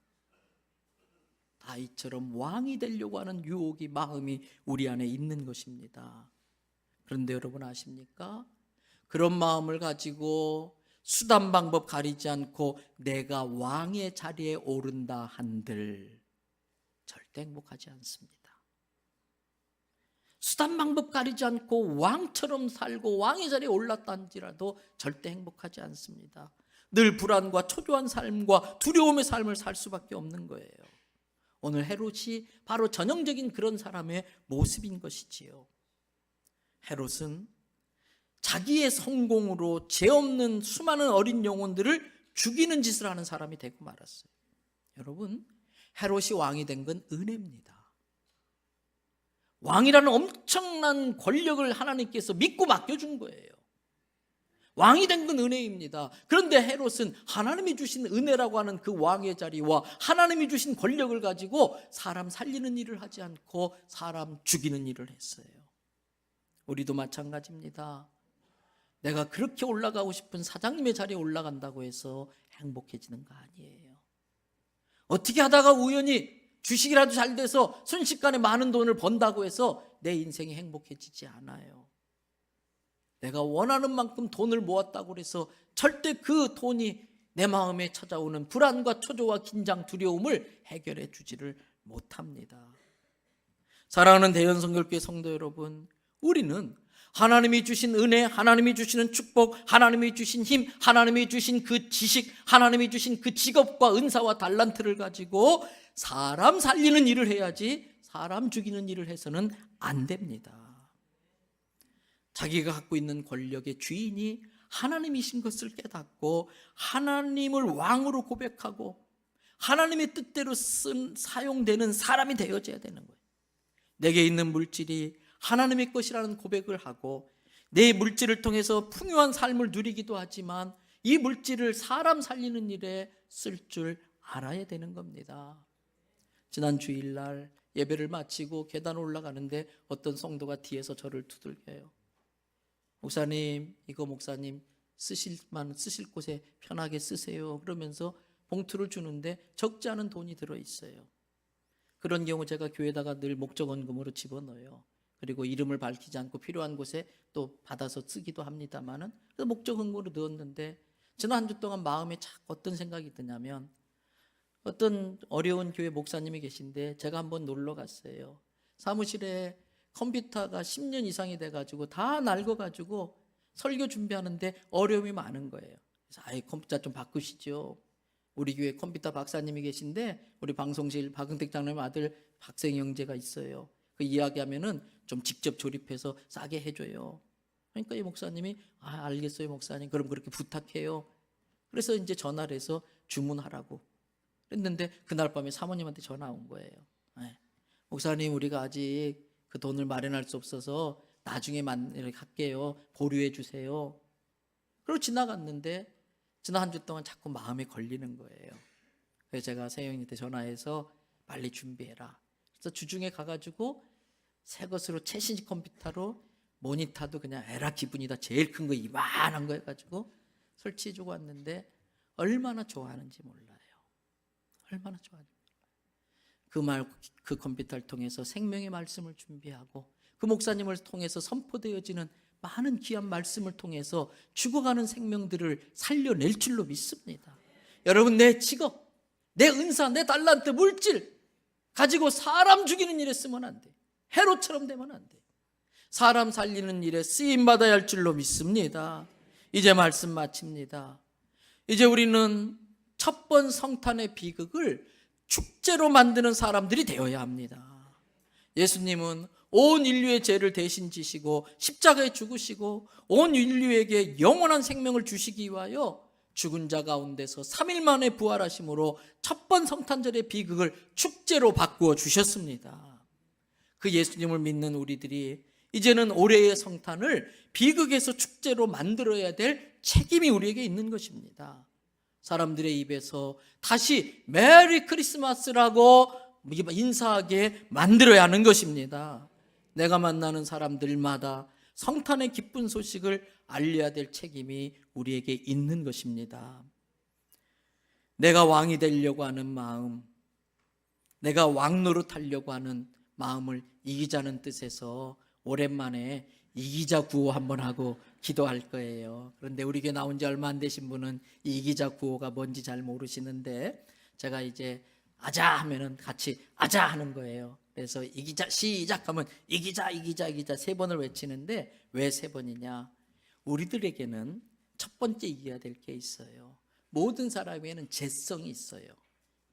다윗처럼 왕이 되려고 하는 유혹이 마음이 우리 안에 있는 것입니다. 그런데 여러분 아십니까? 그런 마음을 가지고 수단 방법 가리지 않고 내가 왕의 자리에 오른다 한들 절대 행복하지 않습니다. 수단 방법 가리지 않고 왕처럼 살고 왕의 자리에 올랐다 한지라도 절대 행복하지 않습니다. 늘 불안과 초조한 삶과 두려움의 삶을 살 수밖에 없는 거예요. 오늘 헤롯이 바로 전형적인 그런 사람의 모습인 것이지요. 헤롯은 자기의 성공으로 죄 없는 수많은 어린 영혼들을 죽이는 짓을 하는 사람이 되고 말았어요. 여러분, 헤롯이 왕이 된 건 은혜입니다. 왕이라는 엄청난 권력을 하나님께서 믿고 맡겨준 거예요. 왕이 된 건 은혜입니다. 그런데 헤롯은 하나님이 주신 은혜라고 하는 그 왕의 자리와 하나님이 주신 권력을 가지고 사람 살리는 일을 하지 않고 사람 죽이는 일을 했어요. 우리도 마찬가지입니다. 내가 그렇게 올라가고 싶은 사장님의 자리에 올라간다고 해서 행복해지는 거 아니에요. 어떻게 하다가 우연히 주식이라도 잘 돼서 순식간에 많은 돈을 번다고 해서 내 인생이 행복해지지 않아요. 내가 원하는 만큼 돈을 모았다고 해서 절대 그 돈이 내 마음에 찾아오는 불안과 초조와 긴장, 두려움을 해결해 주지를 못합니다. 사랑하는 대연성결교회 성도 여러분, 우리는 하나님이 주신 은혜, 하나님이 주시는 축복, 하나님이 주신 힘, 하나님이 주신 그 지식, 하나님이 주신 그 직업과 은사와 달란트를 가지고 사람 살리는 일을 해야지 사람 죽이는 일을 해서는 안 됩니다. 자기가 갖고 있는 권력의 주인이 하나님이신 것을 깨닫고 하나님을 왕으로 고백하고 하나님의 뜻대로 사용되는 사람이 되어져야 되는 거예요. 내게 있는 물질이 하나님의 것이라는 고백을 하고 내 물질을 통해서 풍요한 삶을 누리기도 하지만 이 물질을 사람 살리는 일에 쓸 줄 알아야 되는 겁니다. 지난 주일날 예배를 마치고 계단 올라가는데 어떤 성도가 뒤에서 저를 두들겨요. 목사님, 이거 목사님 쓰실 곳에 편하게 쓰세요. 그러면서 봉투를 주는데 적지 않은 돈이 들어있어요. 그런 경우 제가 교회에다가 늘 목적원금으로 집어넣어요. 그리고 이름을 밝히지 않고 필요한 곳에 또 받아서 쓰기도 합니다만은 목적원금으로 넣었는데 지난 한 주 동안 마음에 자꾸 어떤 생각이 드냐면 어떤 어려운 교회 목사님이 계신데 제가 한번 놀러 갔어요. 사무실에 컴퓨터가 10년 이상이 돼가지고 다 낡아가지고 설교 준비하는데 어려움이 많은 거예요. 그래서 컴퓨터 좀 바꾸시죠. 우리 교회 컴퓨터 박사님이 계신데 우리 방송실 박은택 장로님 아들 박생희 형제가 있어요. 그 이야기하면은 좀 직접 조립해서 싸게 해줘요. 그러니까 이 목사님이 알겠어요 목사님, 그럼 그렇게 부탁해요. 그래서 이제 전화를 해서 주문하라고 그랬는데 그날 밤에 사모님한테 전화 온 거예요. 목사님, 우리가 아직 그 돈을 마련할 수 없어서 나중에 할게요. 보류해 주세요. 그리고 지나갔는데 지난 한 주 동안 자꾸 마음에 걸리는 거예요. 그래서 제가 세영이한테 전화해서 빨리 준비해라. 그래서 주중에 가가지고 새 것으로 최신식 컴퓨터로 모니터도 그냥 에라 기분이다 제일 큰 거 이만한 거 해가지고 설치해주고 왔는데 얼마나 좋아하는지 몰라요. 얼마나 좋아하는지 몰라요. 그 컴퓨터를 통해서 생명의 말씀을 준비하고 그 목사님을 통해서 선포되어지는 많은 귀한 말씀을 통해서 죽어가는 생명들을 살려낼 줄로 믿습니다. 여러분, 내 직업, 내 은사, 내 달란트, 물질 가지고 사람 죽이는 일에 쓰면 안 돼. 해로처럼 되면 안 돼. 사람 살리는 일에 쓰임받아야 할 줄로 믿습니다. 이제 말씀 마칩니다. 이제 우리는 첫 번 성탄의 비극을 축제로 만드는 사람들이 되어야 합니다. 예수님은 온 인류의 죄를 대신 지시고 십자가에 죽으시고 온 인류에게 영원한 생명을 주시기 위하여 죽은 자 가운데서 3일 만에 부활하심으로 첫 번 성탄절의 비극을 축제로 바꾸어 주셨습니다. 그 예수님을 믿는 우리들이 이제는 올해의 성탄을 비극에서 축제로 만들어야 될 책임이 우리에게 있는 것입니다. 사람들의 입에서 다시 메리 크리스마스라고 인사하게 만들어야 하는 것입니다. 내가 만나는 사람들마다 성탄의 기쁜 소식을 알려야 될 책임이 우리에게 있는 것입니다. 내가 왕이 되려고 하는 마음, 내가 왕 노릇하려고 하는 마음을 이기자는 뜻에서 오랜만에 이기자 구호 한번 하고 기도할 거예요. 그런데 우리 교회 나온 지 얼마 안 되신 분은 이 이기자 구호가 뭔지 잘 모르시는데 제가 이제 아자 하면은 같이 아자 하는 거예요. 그래서 이기자 시작하면 이기자 세 번을 외치는데 왜 세 번이냐? 우리들에게는 첫 번째 이겨야 될 게 있어요. 모든 사람에게는 죄성이 있어요.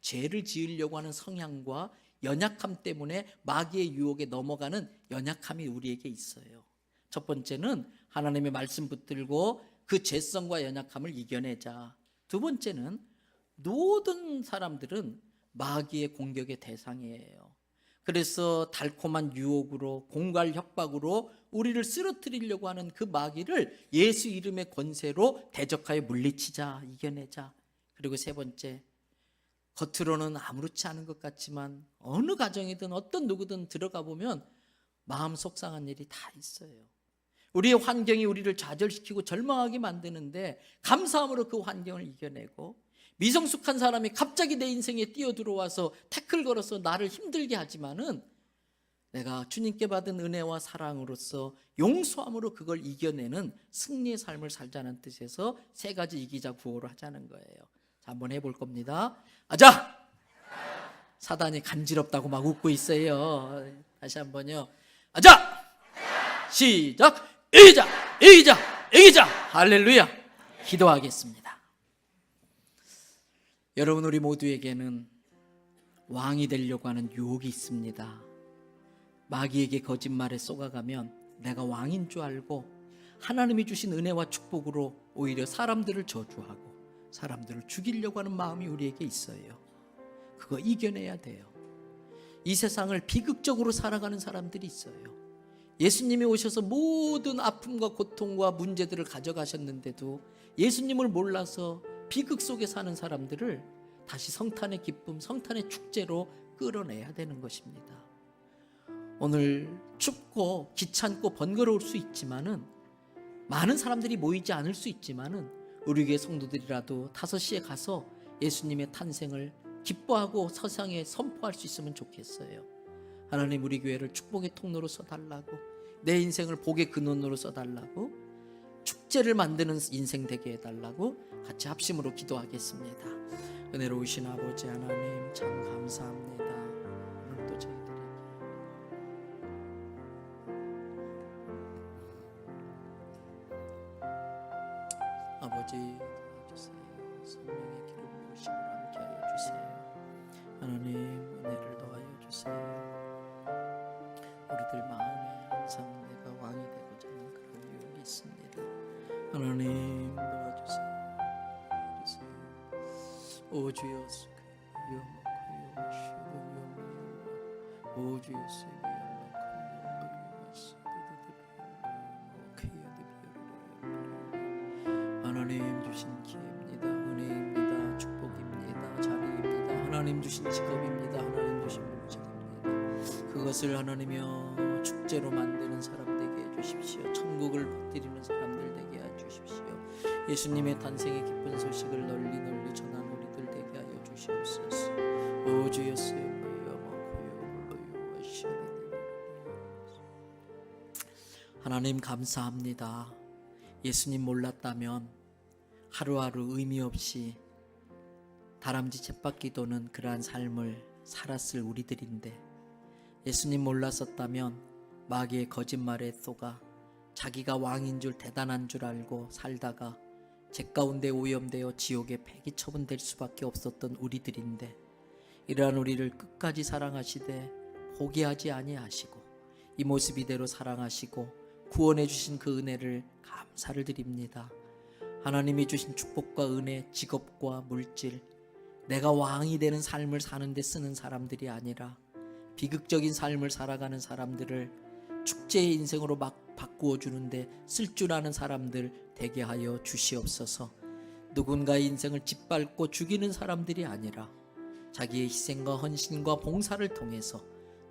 죄를 지으려고 하는 성향과 연약함 때문에 마귀의 유혹에 넘어가는 연약함이 우리에게 있어요. 첫 번째는 하나님의 말씀 붙들고 그 죄성과 연약함을 이겨내자. 두 번째는 모든 사람들은 마귀의 공격의 대상이에요. 그래서 달콤한 유혹으로 공갈 협박으로 우리를 쓰러뜨리려고 하는 그 마귀를 예수 이름의 권세로 대적하여 물리치자, 이겨내자. 그리고 세 번째, 겉으로는 아무렇지 않은 것 같지만 어느 가정이든 어떤 누구든 들어가 보면 마음 속상한 일이 다 있어요. 우리의 환경이 우리를 좌절시키고 절망하게 만드는데 감사함으로 그 환경을 이겨내고, 미성숙한 사람이 갑자기 내 인생에 뛰어들어와서 태클 걸어서 나를 힘들게 하지만은 내가 주님께 받은 은혜와 사랑으로서 용서함으로 그걸 이겨내는 승리의 삶을 살자는 뜻에서 세 가지 이기자 구호를 하자는 거예요. 자, 한번 해볼 겁니다. 아자! 사단이 간지럽다고 막 웃고 있어요. 다시 한번요. 아자! 시작! 이기자! 할렐루야! 기도하겠습니다. 여러분, 우리 모두에게는 왕이 되려고 하는 유혹이 있습니다. 마귀에게 거짓말에 쏘아가면 내가 왕인 줄 알고 하나님이 주신 은혜와 축복으로 오히려 사람들을 저주하고 사람들을 죽이려고 하는 마음이 우리에게 있어요. 그거 이겨내야 돼요. 이 세상을 비극적으로 살아가는 사람들이 있어요. 예수님이 오셔서 모든 아픔과 고통과 문제들을 가져가셨는데도 예수님을 몰라서 비극 속에 사는 사람들을 다시 성탄의 기쁨, 성탄의 축제로 끌어내야 되는 것입니다. 오늘 춥고 귀찮고 번거로울 수 있지만은, 많은 사람들이 모이지 않을 수 있지만은 우리 교회 성도들이라도 5시에 가서 예수님의 탄생을 기뻐하고 세상에 선포할 수 있으면 좋겠어요. 하나님, 우리 교회를 축복의 통로로 써달라고, 내 인생을 복의 근원으로 써달라고, 축제를 만드는 인생 되게 해달라고 같이 합심으로 기도하겠습니다. 은혜로우신 아버지 하나님, 참 감사합니다. 오늘도 저희들에게 아버지 도와주세요. 성령의 기름 부으심을 함께하여 주세요. 하나님, 은혜를 더하여 주세요. 우리들 마음에 항상 내가 왕이 되고자 하는 그런 유혹이 있습니다. 하나님, 도와주세요. 오 주여, 오 주여, 하나님 주신 기회입니다. 은혜입니다. 축복입니다. 자리입니다. 하나님 주신 직업입니다. 하나님 주신 물질입니다. 그것을 하나님이여 축제로 만드는 사람 되게 해주시옵소서. 주십시오. 천국을 퍼뜨리는 사람들 되게 하여 주십시오. 예수님의 탄생의 기쁜 소식을 널리 전하는 우리들 되게 하여 주시옵소서. 오 주였어요. 하나님 감사합니다. 예수님 몰랐다면 하루하루 의미 없이 다람쥐 쳇바퀴 도는 그러한 삶을 살았을 우리들인데, 예수님 몰랐었다면 마귀의 거짓말에 속아 자기가 왕인 줄 대단한 줄 알고 살다가 죄 가운데 오염되어 지옥에 폐기 처분될 수밖에 없었던 우리들인데, 이러한 우리를 끝까지 사랑하시되 포기하지 아니하시고 이 모습 이대로 사랑하시고 구원해 주신 그 은혜를 감사를 드립니다. 하나님이 주신 축복과 은혜, 직업과 물질, 내가 왕이 되는 삶을 사는 데 쓰는 사람들이 아니라 비극적인 삶을 살아가는 사람들을 축제의 인생으로 막 바꾸어 주는데 쓸 줄 아는 사람들 되게 하여 주시옵소서. 누군가의 인생을 짓밟고 죽이는 사람들이 아니라 자기의 희생과 헌신과 봉사를 통해서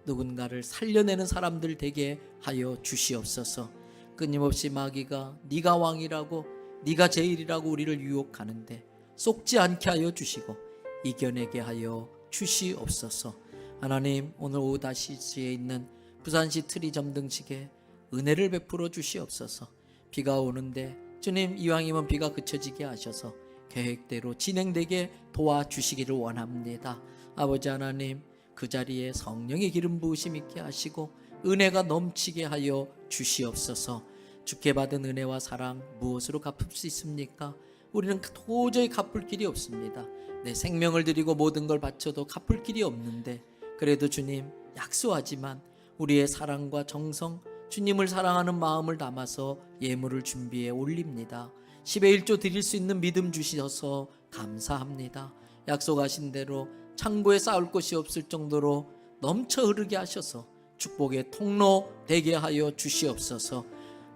누군가를 살려내는 사람들 되게 하여 주시옵소서. 끊임없이 마귀가 네가 왕이라고, 네가 제일이라고 우리를 유혹하는데 속지 않게 하여 주시고 이겨내게 하여 주시옵소서. 하나님, 오늘 오후 다시지에 있는 부산시 트리 점등식에 은혜를 베풀어 주시옵소서. 비가 오는데 주님, 이왕이면 비가 그쳐지게 하셔서 계획대로 진행되게 도와주시기를 원합니다. 아버지 하나님, 그 자리에 성령의 기름 부으심 있게 하시고 은혜가 넘치게 하여 주시옵소서. 주께 받은 은혜와 사랑 무엇으로 갚을 수 있습니까? 우리는 도저히 갚을 길이 없습니다. 내 생명을 드리고 모든 걸 바쳐도 갚을 길이 없는데, 그래도 주님 약소하지만 우리의 사랑과 정성, 주님을 사랑하는 마음을 담아서 예물을 준비해 올립니다. 10의 1조 드릴 수 있는 믿음 주셔서 감사합니다. 약속하신 대로 창고에 쌓을 것이 없을 정도로 넘쳐 흐르게 하셔서 축복의 통로 되게 하여 주시옵소서.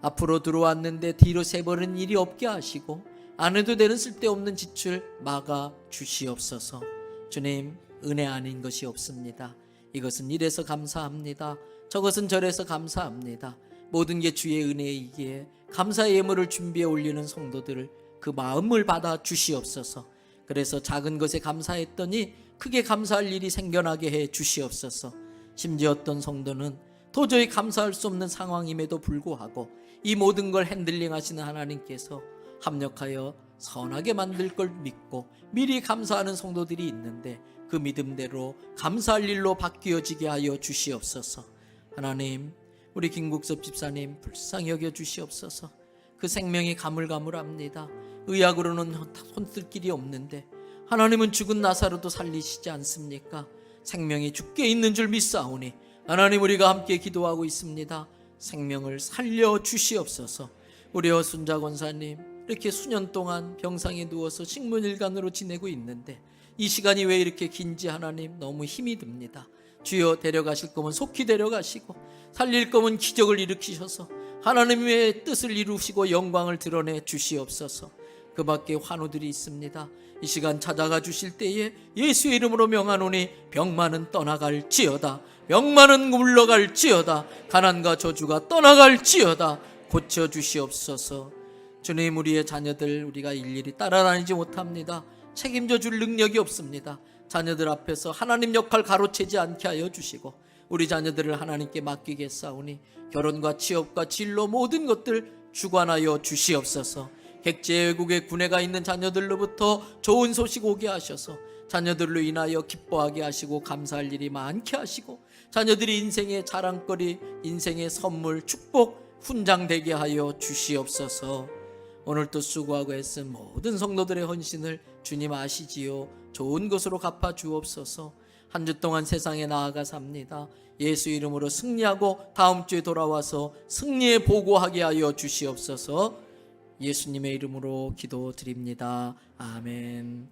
앞으로 들어왔는데 뒤로 새버리는 일이 없게 하시고 안 해도 되는 쓸데없는 지출 막아 주시옵소서. 주님, 은혜 아닌 것이 없습니다. 이것은 이래서 감사합니다. 저것은 저래서 감사합니다. 모든 게 주의 은혜이기에 감사의 예물을 준비해 올리는 성도들을 그 마음을 받아 주시옵소서. 그래서 작은 것에 감사했더니 크게 감사할 일이 생겨나게 해 주시옵소서. 심지어 어떤 성도는 도저히 감사할 수 없는 상황임에도 불구하고 이 모든 걸 핸들링 하시는 하나님께서 합력하여 선하게 만들 걸 믿고 미리 감사하는 성도들이 있는데, 그 믿음대로 감사할 일로 바뀌어지게 하여 주시옵소서. 하나님, 우리 김국섭 집사님 불쌍히 여겨 주시옵소서. 그 생명이 가물가물합니다. 의학으로는 손쓸 길이 없는데 하나님은 죽은 나사로도 살리시지 않습니까? 생명이 죽게 있는 줄 믿사오니 하나님, 우리가 함께 기도하고 있습니다. 생명을 살려 주시옵소서. 우리 어순자 권사님 이렇게 수년 동안 병상에 누워서 식문일간으로 지내고 있는데 이 시간이 왜 이렇게 긴지 하나님 너무 힘이 듭니다. 주여, 데려가실 거면 속히 데려가시고 살릴 거면 기적을 일으키셔서 하나님의 뜻을 이루시고 영광을 드러내 주시옵소서. 그 밖에 환우들이 있습니다. 이 시간 찾아가 주실 때에 예수의 이름으로 명하노니 병만은 떠나갈지어다. 병만은 물러갈지어다. 가난과 저주가 떠나갈지어다. 고쳐주시옵소서. 주님, 우리의 자녀들 우리가 일일이 따라다니지 못합니다. 책임져 줄 능력이 없습니다. 자녀들 앞에서 하나님 역할 가로채지 않게 하여 주시고 우리 자녀들을 하나님께 맡기겠사오니 결혼과 취업과 진로 모든 것들 주관하여 주시옵소서. 객지 외국에 군에가 있는 자녀들로부터 좋은 소식 오게 하셔서 자녀들로 인하여 기뻐하게 하시고 감사할 일이 많게 하시고 자녀들이 인생의 자랑거리, 인생의 선물, 축복 훈장되게 하여 주시옵소서. 오늘도 수고하고 애쓴 모든 성도들의 헌신을 주님 아시지요. 좋은 것으로 갚아 주옵소서. 한 주 동안 세상에 나아가 삽니다. 예수 이름으로 승리하고 다음 주에 돌아와서 승리에 보고하게 하여 주시옵소서. 예수님의 이름으로 기도드립니다. 아멘.